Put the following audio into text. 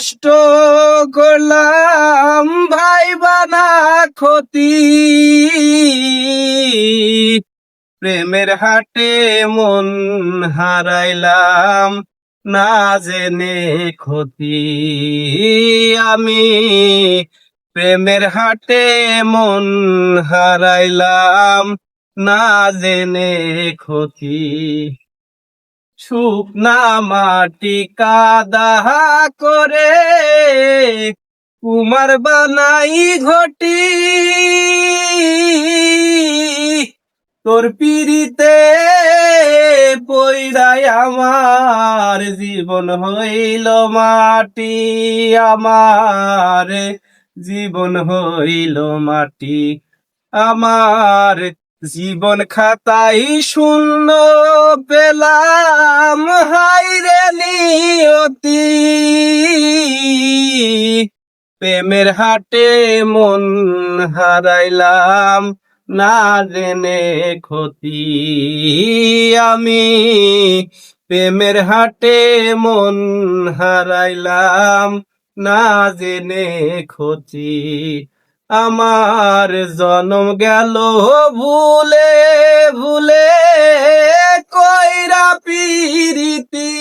নষ্ট করলাম ভাইবানা ক্ষতি, প্রেমের হাটে মন হারাইলাম না জেনে ক্ষতি। আমি প্রেমের হাটে মন হারাইলাম না জেনে ক্ষতি। শুকনা মাটি কাদা করে কুমার বানাই ঘটি, তোর পিরিতে পইড়াই আমার জীবন হইল মাটি, আমার জীবন হইল মাটি। আমার জীবন খাতাই শূন্য পেলাম, হায়রে নিয়তি। প্রেমের হাটে মন হারাইলাম না জেনে ক্ষতি। আমি প্রেমের হাটে মন হারাইলাম না জেনে ক্ষতি। আমার জনম গেল ভুলে ভুলে কইরা পিরিতি।